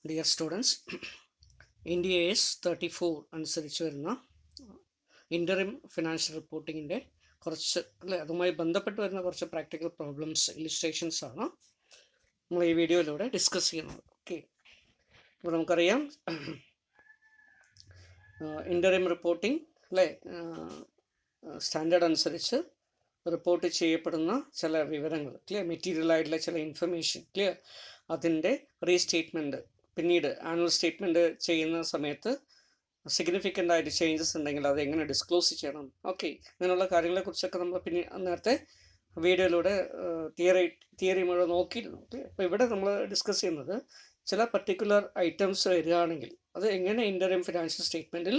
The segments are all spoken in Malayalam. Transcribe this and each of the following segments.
Dear students, India AS 34 അനുസരിച്ച് വരുന്ന ഇൻ്ററിം ഫിനാൻഷ്യൽ റിപ്പോർട്ടിങ്ങിൻ്റെ കുറച്ച് അല്ലെ അതുമായി ബന്ധപ്പെട്ട് വരുന്ന കുറച്ച് പ്രാക്ടിക്കൽ പ്രോബ്ലംസ് ഇല്ലുസ്ട്രേഷൻസ് ആണ് നമ്മൾ ഈ വീഡിയോയിലൂടെ ഡിസ്കസ് ചെയ്യുന്നത്. ഓക്കെ, അപ്പോൾ നമുക്കറിയാം ഇൻ്ററിം റിപ്പോർട്ടിംഗ് അല്ലേ സ്റ്റാൻഡേർഡ് അനുസരിച്ച് റിപ്പോർട്ട് ചെയ്യപ്പെടുന്ന ചില വിവരങ്ങൾ ക്ലിയർ, മെറ്റീരിയൽ ആയിട്ടുള്ള ചില ഇൻഫർമേഷൻ ക്ലിയർ, അതിൻ്റെ റീസ്റ്റേറ്റ്മെൻറ്റ് പിന്നീട് ആനുവൽ സ്റ്റേറ്റ്മെൻറ്റ് ചെയ്യുന്ന സമയത്ത് സിഗ്നിഫിക്കൻ്റ് ആയിട്ട് ചേഞ്ചസ് ഉണ്ടെങ്കിൽ അത് എങ്ങനെ ഡിസ്ക്ലോസ് ചെയ്യണം, ഓക്കെ, അങ്ങനെയുള്ള കാര്യങ്ങളെക്കുറിച്ചൊക്കെ നമ്മൾ പിന്നെ നേരത്തെ വീഡിയോയിലൂടെ തിയറി മുഴുവൻ നോക്കിയിരുന്നു. ഓക്കെ, അപ്പോൾ ഇവിടെ നമ്മൾ ഡിസ്കസ് ചെയ്യുന്നത് ചില പർട്ടിക്കുലർ ഐറ്റംസ് വരികയാണെങ്കിൽ അത് എങ്ങനെ ഇൻ്ററിം ഫിനാൻഷ്യൽ സ്റ്റേറ്റ്മെൻറ്റിൽ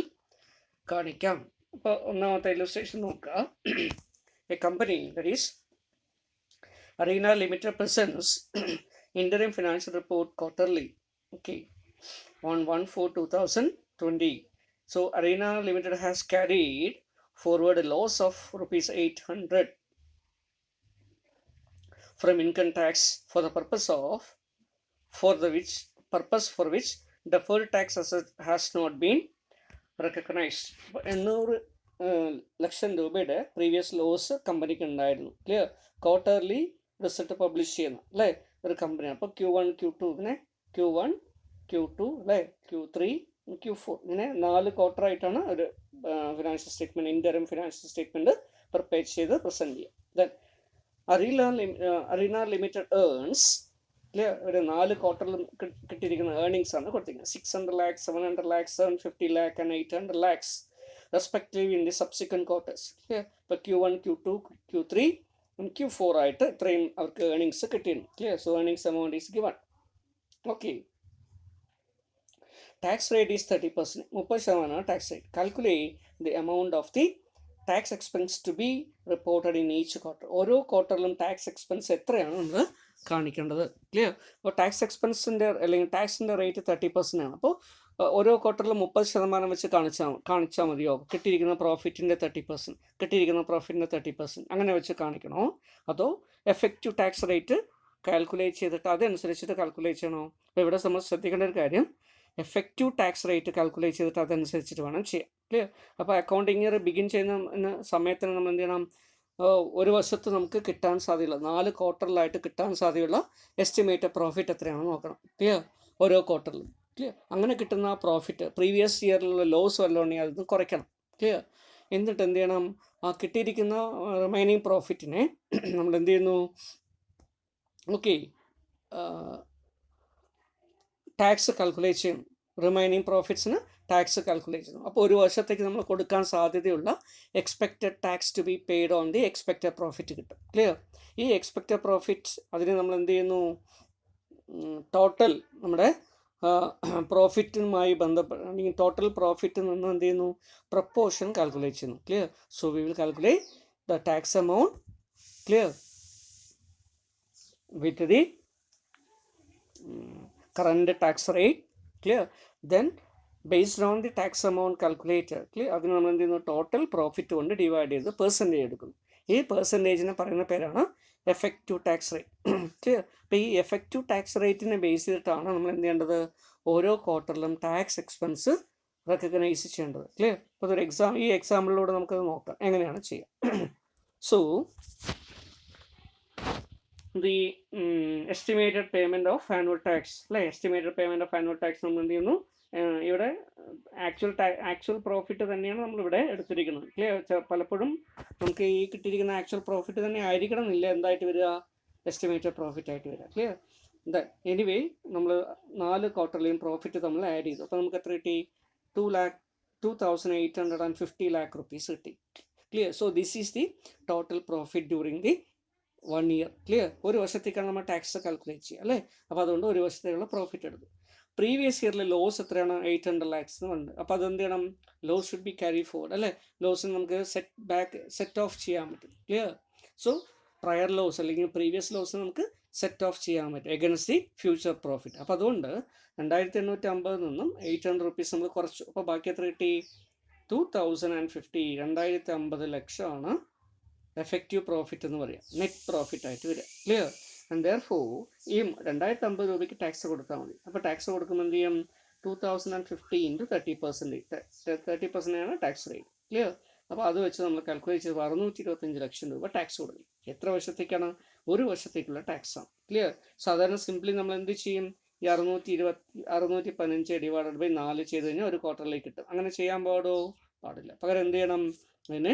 കാണിക്കാം. അപ്പോൾ ഒന്നാമത്തെ ഇല്ലുസ്ട്രേഷൻ നോക്കുക. A company, that is Arena Limited, presents interim financial report quarterly, okay, on 1/4/2020. So Arena Limited has carried forward a loss of rupees 800 from income tax for the purpose for which deferred tax asset has not been recognized. 800 ലക്ഷം രൂപയുടെ പ്രീവിയസ് ലോസ് കമ്പനിക്ക് ഉണ്ടായിരുന്നു. ക്ലിയർ, ക്വാർട്ടർലി റിസൾട്ട് പബ്ലിഷ് ചെയ്യുന്ന അല്ലേ ഒരു കമ്പനിയാണ്. അപ്പോൾ Q1 Q2 ഇങ്ങനെ Q1 Q2 അല്ലേ Q3 Q4 ഇങ്ങനെ 4 ക്വാർട്ടറായിട്ടാണ് ഒരു financial statement interim financial statement prepare ചെയ്ത് പ്രസൻറ്റ് ചെയ്യുക. Then Arena limited earns clear ഒരു 4 ക്വാർട്ടറിലും കിട്ടിയിരിക്കുന്ന ഏർണിങ്സ് ആണ് കൊടുത്തിരിക്കുന്നത്. 600 lakhs, 700 lakhs, 750 lakh and 800 lakhs respectively in the subsequent quarters. Clear? ഇപ്പോൾ Q1 Q2 Q3 and Q4 ആയിട്ട് ഇത്രയും അവർക്ക് ഏർണിങ്സ് കിട്ടിയിരുന്നു. Clear, so earnings amount is given. Okay, tax rate is 30%, 30% tax rate. Calculate the amount of the tax expense to be reported in each quarter. ഓരോ ക്വാർട്ടറിലും ടാക്സ് എക്സ്പെൻസ് എത്രയാണ് നമ്മൾ കാണിക്കേണ്ടത്. ക്ലിയർ, അപ്പോൾ ടാക്സ് എക്സ്പെൻസിൻ്റെ അല്ലെങ്കിൽ ടാക്സിൻ്റെ റേറ്റ് 30% ആണ്. അപ്പോൾ ഓരോ ക്വാർട്ടറിലും 30% വെച്ച് കാണിച്ചാൽ മതിയോ? കിട്ടിയിരിക്കുന്ന പ്രോഫിറ്റിൻ്റെ 30%, കിട്ടിയിരിക്കുന്ന പ്രോഫിറ്റിൻ്റെ 30% അങ്ങനെ വെച്ച് കാണിക്കണോ? അതോ എഫക്റ്റീവ് ടാക്സ് റേറ്റ് കാൽക്കുലേറ്റ് ചെയ്തിട്ട് അതനുസരിച്ചിട്ട് കാൽക്കുലേറ്റ് ചെയ്യണോ? അപ്പോൾ ഇവിടെ നമ്മൾ ശ്രദ്ധിക്കേണ്ട ഒരു കാര്യം, എഫക്റ്റീവ് ടാക്സ് റേറ്റ് കാൽക്കുലേറ്റ് ചെയ്തിട്ട് അതനുസരിച്ചിട്ട് വേണം ചെയ്യാം. ക്ലിയർ, അപ്പോൾ അക്കൗണ്ടിങ് ഇയർ ബിഗിൻ ചെയ്യുന്ന സമയത്തിന് നമ്മൾ എന്ത് ചെയ്യണം? ഒരു വർഷത്ത് നമുക്ക് കിട്ടാൻ സാധ്യതയുള്ള 4 ക്വാർട്ടറിലായിട്ട് കിട്ടാൻ സാധ്യതയുള്ള എസ്റ്റിമേറ്റഡ് പ്രോഫിറ്റ് എത്രയാണെന്ന് നോക്കണം. ക്ലിയർ, ഓരോ ക്വാർട്ടറിലും. ക്ലിയർ, അങ്ങനെ കിട്ടുന്ന പ്രോഫിറ്റ് പ്രീവിയസ് ഇയറിലുള്ള ലോസ് വല്ലതുണ്ടെങ്കിൽ അതൊന്ന് കുറയ്ക്കണം. ക്ലിയർ, എന്നിട്ട് എന്ത് ചെയ്യണം? ആ കിട്ടിയിരിക്കുന്ന റിമൈനിങ് പ്രോഫിറ്റിനെ നമ്മൾ എന്ത് ചെയ്യുന്നു? ഓക്കെ, ടാക്സ് കാൽക്കുലേറ്റ് ചെയ്യുന്നു. റിമൈനിങ് പ്രോഫിറ്റ്സിന് ടാക്സ് കാൽക്കുലേറ്റ് ചെയ്യുന്നു. അപ്പോൾ ഒരു വർഷത്തേക്ക് നമ്മൾ കൊടുക്കാൻ സാധ്യതയുള്ള expected tax to be paid on the expected profit കിട്ടും. ക്ലിയർ, ഈ എക്സ്പെക്റ്റഡ് പ്രോഫിറ്റ് അതിന് നമ്മൾ എന്ത് ചെയ്യുന്നു? ടോട്ടൽ നമ്മുടെ പ്രോഫിറ്റുമായി ബന്ധപ്പെട്ട് അല്ലെങ്കിൽ ടോട്ടൽ പ്രോഫിറ്റിൽ നിന്ന് എന്ത് ചെയ്യുന്നു? പ്രപ്പോർഷൻ കാൽക്കുലേറ്റ് ചെയ്യുന്നു. Clear, so we will calculate the tax amount clear with the current tax rate. Clear, then based on the tax amount calculator, clear, അതിന് നമ്മൾ എന്ത് ചെയ്യുന്നു? ടോട്ടൽ പ്രോഫിറ്റ് കൊണ്ട് ഡിവൈഡ് ചെയ്ത് പെർസെൻറ്റേജ് എടുക്കുന്നു. ഈ പെർസെൻറ്റേജിനെ പറയുന്ന പേരാണ് എഫക്റ്റീവ് ടാക്സ് റേറ്റ്. ക്ലിയർ, അപ്പോൾ ഈ എഫക്റ്റീവ് ടാക്സ് റേറ്റിനെ ബേസ് ചെയ്തിട്ടാണ് നമ്മൾ എന്ത് ചെയ്യേണ്ടത്? ഓരോ ക്വാർട്ടറിലും ടാക്സ് എക്സ്പെൻസ് റെക്കഗ്നൈസ് ചെയ്യേണ്ടത്. ക്ലിയർ, അപ്പോൾ ഒരു ഈ എക്സാമ്പിളിലൂടെ നമുക്കത് നോക്കാം എങ്ങനെയാണ് ചെയ്യുക. So the estimated payment of annual tax അല്ലേ, estimated payment of annual tax നമ്മൾ എന്ത് ചെയ്യുന്നു? ഇവിടെ ആക്ച്വൽ പ്രോഫിറ്റ് തന്നെയാണ് നമ്മളിവിടെ എടുത്തിരിക്കുന്നത്. ക്ലിയർ, പലപ്പോഴും നമുക്ക് ഈ കിട്ടിയിരിക്കുന്ന ആക്ച്വൽ പ്രോഫിറ്റ് തന്നെ ആയിരിക്കണം എന്നില്ല എന്തായിട്ട് വരിക? എസ്റ്റിമേറ്റഡ് പ്രോഫിറ്റ് ആയിട്ട് വരിക. ക്ലിയർ, എനിവേ നമ്മൾ 4 ക്വാർട്ടറിലെയും പ്രോഫിറ്റ് നമ്മൾ ആഡ് ചെയ്തു. അപ്പോൾ നമുക്ക് എത്ര കിട്ടി? 2,850 lakh rupees കിട്ടി. Clear, so this is the total profit during the 1 year. Clear, ഒരു വർഷത്തേക്കാണ് നമ്മൾ ടാക്സ് കാൽക്കുലേറ്റ് ചെയ്യുക അല്ലേ. അപ്പോൾ അതുകൊണ്ട് ഒരു വർഷത്തേക്കുള്ള പ്രോഫിറ്റ് എടുത്തു. പ്രീവിയസ് ഇയറിലെ ലോസ് എത്രയാണ്? 800 lakhs ഉണ്ട്. അപ്പോൾ അതെന്ത് ചെയ്യണം? Loss should be carry forward അല്ലേ. ലോസിന് നമുക്ക് സെറ്റ് ഓഫ് ചെയ്യാൻ പറ്റും. ക്ലിയർ, സോ പ്രയർ ലോസ് അല്ലെങ്കിൽ പ്രീവിയസ് ലോസ് നമുക്ക് സെറ്റ് ഓഫ് ചെയ്യാൻ പറ്റും എഗൻസ്റ്റ് ദി ഫ്യൂച്ചർ പ്രോഫിറ്റ്. അപ്പോൾ അതുകൊണ്ട് 2850 നിന്നും 800 rupees നമ്മൾ കുറച്ചു. അപ്പോൾ ബാക്കി എത്ര കിട്ടി? 2050. 2050 ലക്ഷമാണ് എഫക്റ്റീവ് പ്രോഫിറ്റ് എന്ന് പറയാം, നെറ്റ് പ്രോഫിറ്റ് ആയിട്ട് വരിക. ക്ലിയർ, ആൻഡ് ദെയർഫോർ ഈ 2050 രൂപയ്ക്ക് ടാക്സ് കൊടുത്താൽ മതി. അപ്പോൾ ടാക്സ് കൊടുക്കുമ്പോൾ എന്ത് ചെയ്യും? 2050 ഇൻറ്റു 30% ആണ് ടാക്സ് റേറ്റ്. ക്ലിയർ? അപ്പോൾ അത് വെച്ച് നമ്മൾ കാൽക്കുലേറ്റ് ചെയ്ത് 625 ലക്ഷം രൂപ ടാക്സ് കൊടുക്കും. എത്ര വർഷത്തേക്കാണ്? ഒരു വർഷത്തേക്കുള്ള ടാക്സാണ്. ക്ലിയർ? സാധാരണ സിംപ്ലി നമ്മൾ എന്ത് ചെയ്യും? ഈ 615 ഡിവൈഡഡ് ബൈ 4 ചെയ്ത് കഴിഞ്ഞാൽ ഒരു ക്വാർട്ടറിലേക്ക് കിട്ടും. അങ്ങനെ ചെയ്യാൻ പാടില്ല. പകരം എന്ത് ചെയ്യണം? അതിന്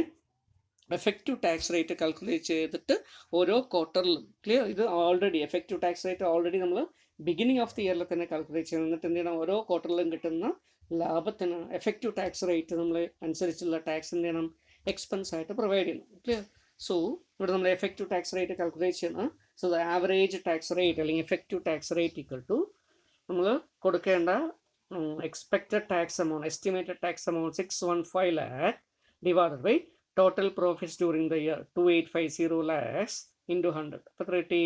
എഫക്റ്റീവ് ടാക്സ് റേറ്റ് കാൽക്കുലേറ്റ് ചെയ്തിട്ട് ഓരോ ക്വാർട്ടറിലും, ക്ലിയർ? ഇത് already effective tax rate already നമ്മൾ ബിഗിനിങ് ഓഫ് ദി ഇയറിൽ തന്നെ കാൽക്കുലേറ്റ് ചെയ്യുന്നത്. എന്നിട്ട് എന്ത് ചെയ്യണം? ഓരോ ക്വാർട്ടറിലും കിട്ടുന്ന ലാഭത്തിന് എഫക്റ്റീവ് ടാക്സ് റേറ്റ് നമ്മൾ അനുസരിച്ചുള്ള ടാക്സ് എന്ത് ചെയ്യണം? എക്സ്പെൻസ് ആയിട്ട് പ്രൊവൈഡ് ചെയ്യണം. ക്ലിയർ? സോ ഇവിടെ നമ്മൾ എഫക്റ്റീവ് ടാക്സ് റേറ്റ് കാൽക്കുലേറ്റ് ചെയ്യണം. So the average tax rate അല്ലെങ്കിൽ effective tax rate equal to നമ്മൾ കൊടുക്കേണ്ട expected tax amount, estimated tax amount 615 lakh divided by total profits during the year 2850 lakhs into 100. അപ്പോൾ എത്ര കിട്ടി?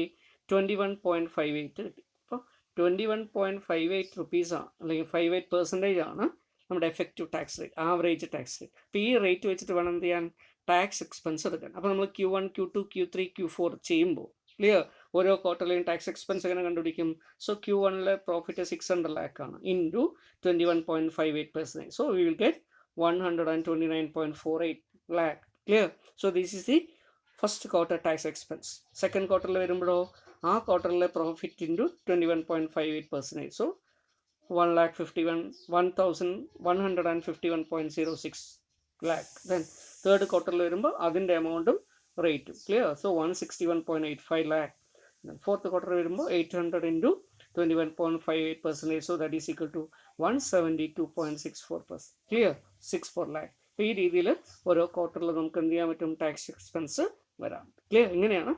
21.58 കിട്ടി. അപ്പോൾ 21.58 റുപ്പീസാണ് അല്ലെങ്കിൽ 58% ആണ് നമ്മുടെ effective tax rate, average tax rate. അപ്പോൾ ഈ റേറ്റ് വെച്ചിട്ട് വേണം എന്ത് ചെയ്യാൻ? ടാക്സ് എക്സ്പെൻസ് എടുക്കാൻ. അപ്പോൾ നമ്മൾ Q1, Q2, Q3, Q4 ചെയ്യുമ്പോൾ, ക്ലിയർ? ഓരോ ക്വാർട്ടറിലെയും ടാക്സ് എക്സ്പെൻസ് എങ്ങനെ കണ്ടുപിടിക്കും? സോ Q1 പ്രോഫിറ്റ് 600 lakh ആണ് into 21.58%. So we will get 129.48 lakh. Clear? So this is the first quarter tax expense. Second quarter വരുമ്പോഴോ ആ ക്വാർട്ടറിലെ profit into 21.58%. So 151.06 lakh. Then third ക്വാർട്ടറിൽ വരുമ്പോൾ അതിൻ്റെ എമൗണ്ടും റേറ്റും. Clear? So 161.85 lakh. Fourth quarter വരുമ്പോൾ 800 into 21.58%. So that is equal to 172.64%. Clear? 64 lakh. അപ്പോൾ ഈ രീതിയിൽ ഓരോ ക്വാർട്ടറിൽ നമുക്ക് എന്ത് ചെയ്യാൻ പറ്റും? ടാക്സ് എക്സ്പെൻസ് വരാം. ക്ലിയർ? ഇങ്ങനെയാണ്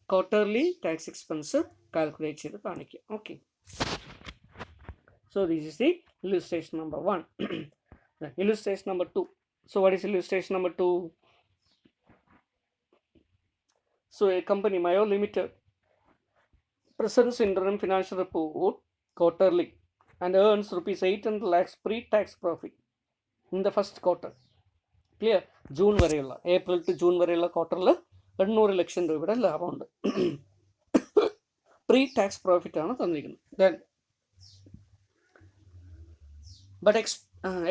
ക്വാർട്ടർലി ടാക്സ് എക്സ്പെൻസ് കാൽക്കുലേറ്റ് ചെയ്ത് കാണിക്കുക. Okay. So this is the illustration number 1. Illustration number 2. So what is illustration number 2? So a company, Mayo Limited, presents interim financial report quarterly and earns rupees 800 lakhs pre-tax profit in the first quarter. Clear? June വരെയുള്ള, ഏപ്രിൽ ടു ജൂൺ വരെയുള്ള ക്വാർട്ടറിൽ 800 ലക്ഷം രൂപയുടെ ലാഭമുണ്ട്. പ്രീ ടാക്സ് പ്രോഫിറ്റ് ആണ് തന്നിരിക്കുന്നത്. Then but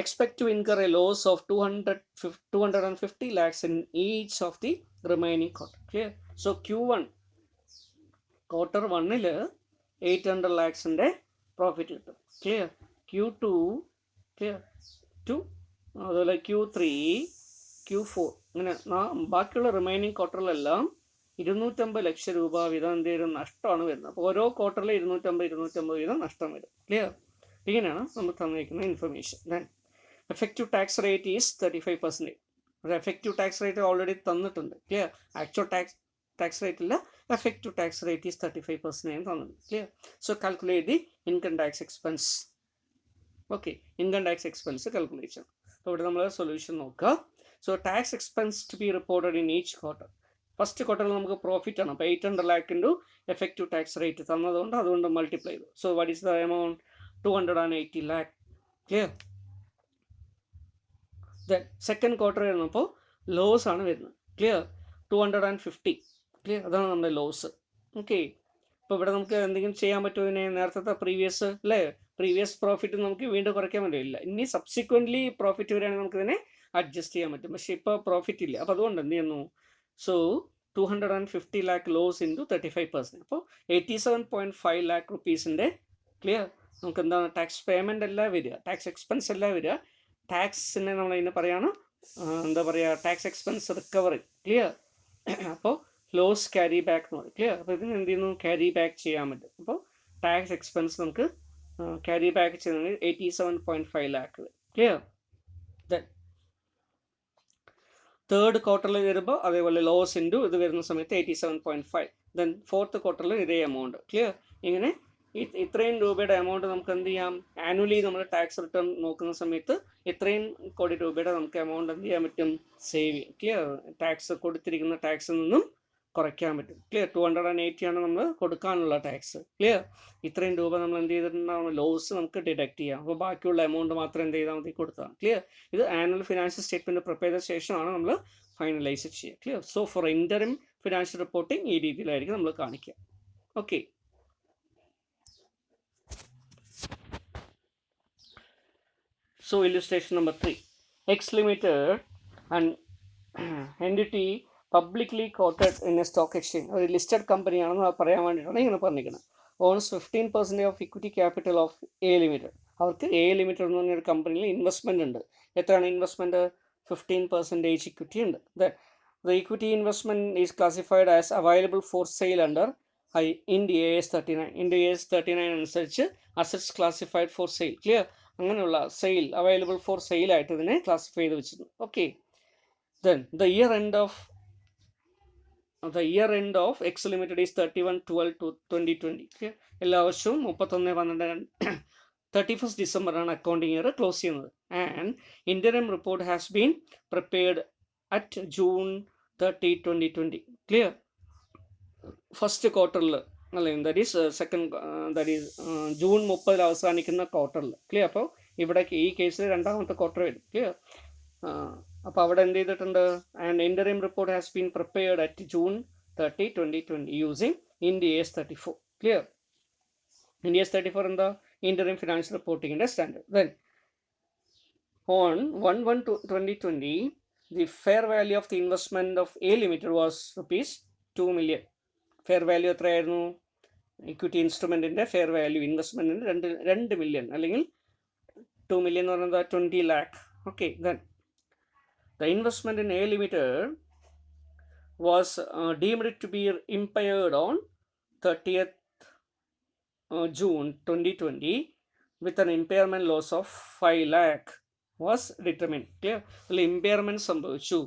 expect to incur a loss of 250 lakhs in each of the remaining quarter. Clear? So Q1 quarter 1 800 lakhsന്റെ profit കിട്ടും. ക്ലിയർ? Q2 clear? അതുപോലെ Q3, Q4 ഇങ്ങനെ ബാക്കിയുള്ള റിമൈനിങ് ക്വാർട്ടറിലെല്ലാം 250 ലക്ഷം രൂപ വീതം എന്ത് ചെയ്യും? നഷ്ടമാണ് വരുന്നത്. അപ്പോൾ ഓരോ ക്വാർട്ടറിൽ 250 വീതം നഷ്ടം വരും. ക്ലിയർ? ഇങ്ങനെയാണ് നമ്മൾ തന്നിരിക്കുന്ന information. Then effective tax rate is 35%. ഒരു എഫക്റ്റീവ് ടാക്സ് റേറ്റ് ഓൾറെഡി തന്നിട്ടുണ്ട്. ക്ലിയർ? ആക്ച്വൽ ടാക്സ് റേറ്റ് ഇല്ല, എഫക്റ്റീവ് ടാക്സ് റേറ്റ് ഈസ് 35% തന്നിട്ടുണ്ട്. Clear? So calculate the income tax expense. Okay, income tax expense calculate ചെയ്യണം. അപ്പോൾ ഇവിടെ നമ്മൾ സൊല്യൂഷൻ നോക്കുക. So tax expense to be reported in each quarter. First ക്വാർട്ടറിൽ നമുക്ക് പ്രോഫിറ്റ് ആണ്. അപ്പോൾ 800 lakh into effective tax rate തന്നതുകൊണ്ട് അതുകൊണ്ട് മൾട്ടിപ്ലൈ ചെയ്തു. So what is the amount? 280 lakh. Clear? Then second quarter വരുന്നപ്പോൾ ലോസ് ആണ് വരുന്നത്. ക്ലിയർ? 250. ക്ലിയർ? അതാണ് നമ്മുടെ ലോസ്. ഓക്കെ. അപ്പോൾ ഇവിടെ നമുക്ക് എന്തെങ്കിലും ചെയ്യാൻ പറ്റുമോ? ഇതിനെ നേരത്തെ പ്രീവിയസ് പ്രീവിയസ് പ്രോഫിറ്റ് നമുക്ക് വീണ്ടും കുറയ്ക്കാൻ പറ്റില്ല. ഇനി സബ്സിക്വൻ്റ്ലി പ്രോഫിറ്റ് വരികയാണെങ്കിൽ നമുക്കിതിനെ അഡ്ജസ്റ്റ് ചെയ്യാൻ പറ്റും. പക്ഷേ ഇപ്പോൾ പ്രോഫിറ്റ് ഇല്ല. അപ്പോൾ അതുകൊണ്ട് എന്ത് ചെയ്യുന്നു? So 250 lakh loss into 35%. അപ്പോൾ 87.5 lakh റുപ്പീസിൻ്റെ ക്ലിയർ നമുക്ക് എന്താണ് ടാക്സ് പേയ്മെൻ്റ് അല്ല വരിക, ടാക്സ് എക്സ്പെൻസ് അല്ല വരിക. ടാക്സിനെ നമ്മൾ അതിനെ പറയാണ് എന്താ പറയുക? Tax expense recovery. ക്ലിയർ? അപ്പോൾ ലോസ് ക്യാരി ബാക്ക് എന്ന് പറയും. ക്ലിയർ? അപ്പോൾ ഇതിന് എന്ത് ചെയ്യുന്നു? ക്യാരി ബാക്ക് ചെയ്യാൻ പറ്റും. അപ്പോൾ ടാക്സ് എക്സ്പെൻസ് നമുക്ക് ക്യാരി ബാക്ക് ചെയ്യുന്നത് 87.5 lakh. ക്ലിയർ? ദെൻ തേർഡ് ക്വാർട്ടറിൽ വരുമ്പോൾ അതേപോലെ ലോസ് ഇൻറ്റു ഇത് വരുന്ന സമയത്ത് 87.5. ദെൻ ഫോർത്ത് ക്വാർട്ടറിൽ ഇതേ എമൗണ്ട്. ക്ലിയർ? ഇങ്ങനെ ഇത്രയും രൂപയുടെ എമൗണ്ട് നമുക്ക് എന്ത് ചെയ്യാം? ആനുവലി നമ്മൾ ടാക്സ് റിട്ടേൺ നോക്കുന്ന സമയത്ത് ഇത്രയും കോടി രൂപയുടെ നമുക്ക് എമൗണ്ട് എന്ത് ചെയ്യാൻ പറ്റും? സേവ് ചെയ്യും. ക്ലിയർ? ടാക്സ് കൊടുത്തിരിക്കുന്ന ടാക്സിൽ നിന്നും കുറയ്ക്കാൻ പറ്റും. ക്ലിയർ? 280 ആണ് നമ്മൾ കൊടുക്കാനുള്ള ടാക്സ്. ക്ലിയർ? ഇത്രയും രൂപ നമ്മൾ എന്ത് ചെയ്തിട്ടുണ്ടാവും? ലോസ് നമുക്ക് ഡിഡക്റ്റ് ചെയ്യാം. അപ്പോൾ ബാക്കിയുള്ള എമൗണ്ട് മാത്രം എന്ത് ചെയ്താൽ മതി? കൊടുത്താൽ. ക്ലിയർ? ഇത് ആനുവൽ ഫിനാൻഷ്യൽ സ്റ്റേറ്റ്മെൻറ്റ് പ്രിപ്പയർ ചെയ്ത ശേഷമാണ് നമ്മൾ ഫൈനലൈസ് ചെയ്യുക. Clear? So for interim financial reporting ഈ രീതിയിലായിരിക്കും നമ്മൾ കാണിക്കുക. Okay. So illustration number 3. X Limited, an entity publicly quoted in a stock exchange, or a listed company ആണെന്ന് പറയാൻ വേണ്ടിയിട്ടാണ് ഇങ്ങനെ പറഞ്ഞിരിക്കുന്നത്. Owns 15% of equity capital of A limited. അവർക്ക് എ ലിമിറ്റഡ് എന്ന് പറഞ്ഞൊരു കമ്പനിയിൽ ഇൻവെസ്റ്റ്മെൻറ്റ് ഉണ്ട്. എത്രയാണ് ഇൻവെസ്റ്റ്മെൻറ്റ്? 15% ഇക്വിറ്റി ഉണ്ട്. The equity investment is classified as available for sale under Ind AS 39. Ind AS 39 അനുസരിച്ച് assets classified for sale. Clear? അങ്ങനെയുള്ള സെയിൽ അവൈലബിൾ ഫോർ സെയിൽ ആയിട്ട് ഇതിനെ ക്ലാസിഫൈ ചെയ്ത് വെച്ചിരുന്നു. Okay. Then the year end of X limited is 31/12/2020. എല്ലാ വർഷവും 31/12 ഡിസംബറാണ് അക്കൗണ്ടിങ് ഇയർ ക്ലോസ് ചെയ്യുന്നത്. And interim report has been prepared at June 30, 2020. Clear? First ക്വാർട്ടറിൽ, അല്ലെങ്കിൽ ദാറ്റ് ഈസ് ജൂൺ 30 അവസാനിക്കുന്ന ക്വാർട്ടറിൽ. ക്ലിയർ? അപ്പോൾ ഇവിടെ ഈ കേസിൽ രണ്ടാമത്തെ ക്വാർട്ടർ വരും. ക്ലിയർ? അപ്പോൾ അവിടെ എന്ത് ചെയ്തിട്ടുണ്ട്? And interim report has been prepared at June 30, 2020 using Ind AS 34. Clear? Ind AS 34 എന്താ? ഇന്ററിം ഫിനാൻഷ്യൽ റിപ്പോർട്ടിങ്ങിൻ്റെ standard. Then on 1/1/2020 the fair value of the investment of A Limited was rupees 2 million. Fair value എത്രയായിരുന്നു? ഇക്വിറ്റി ഇൻസ്ട്രുമെൻറ്റിൻ്റെ ഫെയർ വാല്യൂ ഇൻവെസ്റ്റ്മെൻറ്റിന് 2 million, അല്ലെങ്കിൽ 2 million എന്ന് പറയുന്നത് 20 lakh. Okay. Then the investment in A limited was deemed to be impaired on 30th June 2020 with an impairment loss of 5 lakh was determined. Clear? അല്ല, ഇമ്പയർമെൻറ്റ് സംഭവിച്ചു,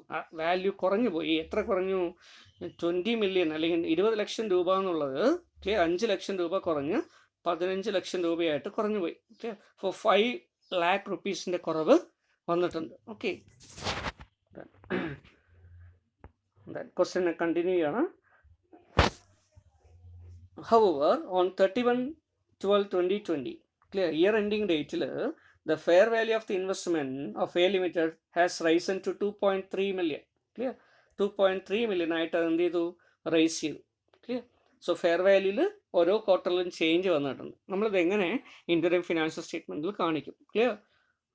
വാല്യൂ കുറഞ്ഞു പോയി. എത്ര കുറഞ്ഞു? 20 million അല്ലെങ്കിൽ 20 ലക്ഷം രൂപ എന്നുള്ളത് 5 ലക്ഷം രൂപ കുറഞ്ഞ് 15 ലക്ഷം രൂപയായിട്ട് കുറഞ്ഞു പോയി. ക്ലിയർ? ഫോർ 5 lakh rupees കുറവ് വന്നിട്ടുണ്ട്. ഓക്കെ. ക്വസ്റ്റ്യൻ കണ്ടിന്യൂ ചെയ്യണം. However, on 31/12/2020, clear, year ending date, the fair value of the investment of A Limited has risen to 2.3 million. Clear? 2.3 million ആയിട്ട് എന്ത് ചെയ്തു? റൈസ് ചെയ്തു. ക്ലിയർ? സോ ഫെയർ വാല്യൂവിൽ ഓരോ ക്വാർട്ടറിലും ചേഞ്ച് വന്നിട്ടുണ്ട്. നമ്മളിത് എങ്ങനെ ഇന്ററിം ഫിനാൻഷ്യൽ സ്റ്റേറ്റ്മെൻറ്റിൽ കാണിക്കും? ക്ലിയർ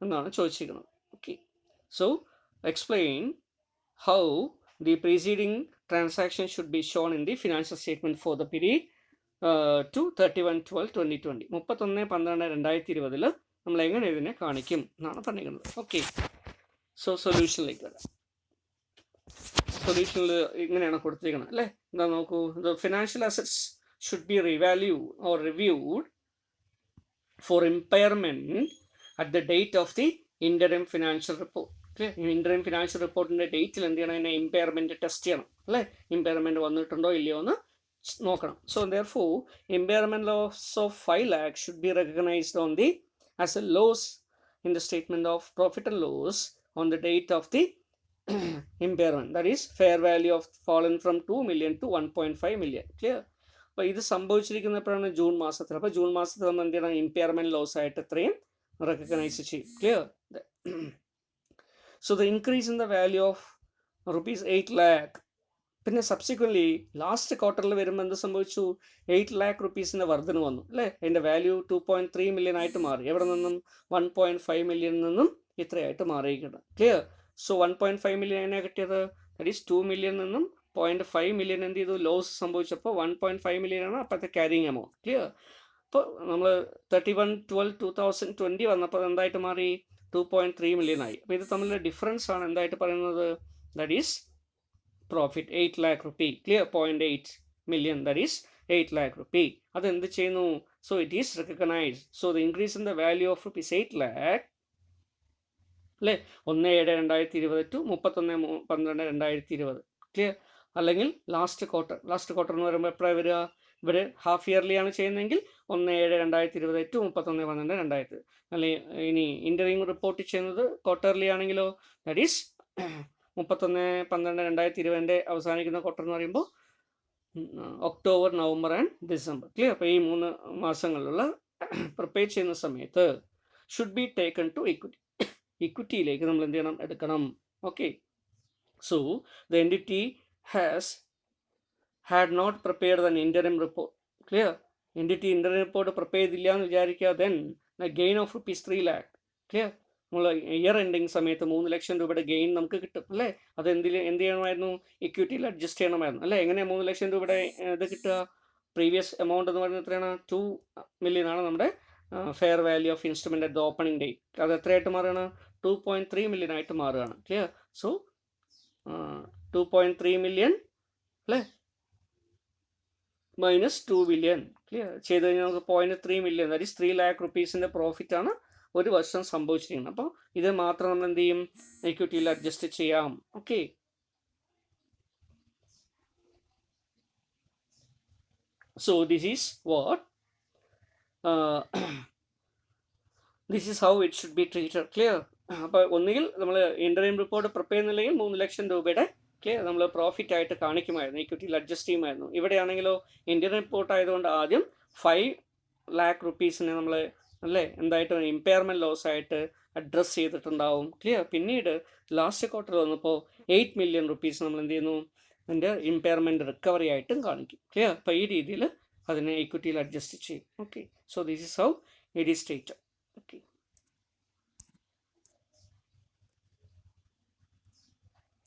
എന്നാണ് ചോദിച്ചിരിക്കുന്നത്. Okay. So explain how the preceding transaction should be shown in the financial statement for the period to 31/12/2020. 31/12/2020 നമ്മൾ എങ്ങനെ ഇതിനെ കാണിക്കും എന്നാണ് പറഞ്ഞിരിക്കുന്നത്. ഓക്കെ. സോ സൊല്യൂഷനിലേക്ക് വരാം. സൊല്യൂഷനിൽ ഇങ്ങനെയാണ് കൊടുത്തിരിക്കുന്നത് അല്ലേ? എന്താ നോക്കൂ. The financial assets should be reviewed for impairment at the date of the interim financial report. Interim financial റിപ്പോർട്ടിൻ്റെ ഡേറ്റിൽ എന്ത് ചെയ്യണം? അതിനെ ഇമ്പയർമെൻറ്റ് ടെസ്റ്റ് ചെയ്യണം അല്ലേ? ഇമ്പയർമെൻറ്റ് വന്നിട്ടുണ്ടോ ഇല്ലയോ എന്ന് നോക്കണം. So therefore impairment loss of 5 lakh should be recognized as a loss in the statement of profit and loss on the date of the impairment. That is, fair value of fallen from 2 million to 1.5 million. Clear? അപ്പോൾ ഇത് സംഭവിച്ചിരിക്കുന്നപ്പോഴാണ് ജൂൺ മാസത്തിൽ. അപ്പോൾ ജൂൺ മാസത്തിൽ നമ്മൾ എന്ത് ചെയ്യണം? ഇമ്പയർമെൻറ്റ് ലോസ് ആയിട്ട് എത്രയും റെക്കഗ്നൈസ് ചെയ്യും. Clear? So the increase in the value of ₹8 lakh, പിന്നെ സബ്സിക്വൻ്റ്ലി ലാസ്റ്റ് ക്വാർട്ടറിൽ വരുമ്പോൾ എന്ത് സംഭവിച്ചു? 8 lakh rupees വർധന വന്നു അല്ലേ? അതിൻ്റെ വാല്യൂ 2.3 million ആയിട്ട് മാറി. എവിടെ നിന്നും? 1.5 million നിന്നും ഇത്രയായിട്ട് മാറിയിരിക്കണം. ക്ലിയർ? സോ 1.5 million എങ്ങനെ കിട്ടിയത്? ദാറ്റ് ഈസ് 2 million നിന്നും 0.5 million എന്ത് ചെയ്തു? ലോസ് സംഭവിച്ചപ്പോൾ 1.5 million ആണ് അപ്പോഴത്തെ ക്യാരിങ് എമൗണ്ട്. ക്ലിയർ? അപ്പോൾ നമ്മൾ 31/12/2020 വന്നപ്പോൾ എന്തായിട്ട് മാറി? 2.3 million ആയി. അപ്പോൾ ഇത് തമ്മിലുള്ള ഡിഫറൻസ് ആണ് എന്തായിട്ട് പറയുന്നത്? That is profit 8 lakh rupee. Clear? 0.8 million, that is 8 lakh rupee. അതെന്ത് ചെയ്യുന്നു? So it is recognized. So the increase in the value of ₹8 lakh അല്ലേ? 1/7/2020 to 31/12/2020. ക്ലിയർ? അല്ലെങ്കിൽ ലാസ്റ്റ് ക്വാർട്ടർ എന്ന് പറയുമ്പോൾ എപ്പോഴാണ് വരിക? ഇവിടെ ഹാഫ് ഇയർലി ആണ് ചെയ്യുന്നതെങ്കിൽ 1/7/2020 to 31/12/2020. അല്ലെങ്കിൽ ഇനി ഇന്ററിം റിപ്പോർട്ട് ചെയ്യുന്നത് ക്വാർട്ടർലി ആണെങ്കിലോ ദാറ്റ് ഈസ് 31/12/2020 അവസാനിക്കുന്ന ക്വാർട്ടർ എന്ന് പറയുമ്പോൾ October, November and December. Clear? അപ്പോൾ ഈ 3 മാസങ്ങളിലുള്ള പ്രിപ്പയർ ചെയ്യുന്ന സമയത്ത് ഷുഡ് ബി ടേക്കൺ ടു ഇക്വിറ്റിയിലേക്ക് നമ്മൾ എന്ത് ചെയ്യണം? എടുക്കണം. Okay. So the entity had not prepared an interim report. Clear. Entity internet report prepare ചെയ്തില്ല എന്ന് വിചാരിക്കുക, then gain of rupees 3 lakh. Clear. നമ്മൾ ഇയർ എൻഡിങ് സമയത്ത് 3 ലക്ഷം രൂപയുടെ ഗെയിൻ നമുക്ക് കിട്ടും അല്ലേ. അത് എന്ത് ചെയ്യണമായിരുന്നു? ഇക്വിറ്റിയിൽ അഡ്ജസ്റ്റ് ചെയ്യണമായിരുന്നു അല്ലേ. എങ്ങനെയാണ് 3 ലക്ഷം രൂപയുടെ ഇത് കിട്ടുക? പ്രീവിയസ് എമൗണ്ട് എന്ന് പറയുന്നത് എത്രയാണ്? 2 million ആണ് നമ്മുടെ fair value of instrument at the opening date. അത് എത്രയായിട്ട് മാറുകയാണ്? 2.3 million ആയിട്ട് മാറുകയാണ്. ക്ലിയർ. സോ 2.3 million അല്ലേ മൈനസ് 2 billion. ക്ലിയർ ചെയ്ത് കഴിഞ്ഞാൽ നമുക്ക് 0.3 million, ദാറ്റ് ഈസ് 3 lakh rupeesൻ്റെ പ്രോഫിറ്റാണ് ഒരു വർഷം സംഭവിച്ചിരിക്കുന്നത്. അപ്പോൾ ഇത് മാത്രം നമ്മൾ എന്ത് ചെയ്യും? ഇക്വിറ്റിയിൽ അഡ്ജസ്റ്റ് ചെയ്യാം. Okay. So this is what this is how it should be treated. Clear. അപ്പോൾ ഒന്നുകിൽ നമ്മൾ ഇൻ്ററിം റിപ്പോർട്ട് പ്രിപ്പയർ ചെയ്യുന്നില്ലെങ്കിൽ 3 ലക്ഷം രൂപയുടെ ക്ലിയർ നമ്മൾ പ്രോഫിറ്റ് ആയിട്ട് കാണിക്കുമായിരുന്നു, ഇക്വിറ്റിയിൽ അഡ്ജസ്റ്റ് ചെയ്യുമായിരുന്നു. ഇവിടെയാണെങ്കിലോ ഇന്ത്യൻ റിപ്പോർട്ട് ആയതുകൊണ്ട് ആദ്യം 5 lakh rupeesനെ നമ്മൾ അല്ലേ എന്തായിട്ട് ഇമ്പയർമെൻറ്റ് ലോസ് ആയിട്ട് അഡ്രസ്സ് ചെയ്തിട്ടുണ്ടാവും. ക്ലിയർ. പിന്നീട് ലാസ്റ്റ് ക്വാർട്ടർ വന്നപ്പോൾ 8 million rupees നമ്മൾ എന്ത് ചെയ്യുന്നു? അതിൻ്റെ ഇമ്പയർമെൻറ്റ് റിക്കവറി ആയിട്ടും കാണിക്കും. ക്ലിയർ. അപ്പോൾ ഈ രീതിയിൽ അതിനെ ഇക്വിറ്റിയിൽ അഡ്ജസ്റ്റ് ചെയ്യും. Okay. So this is how it is stated.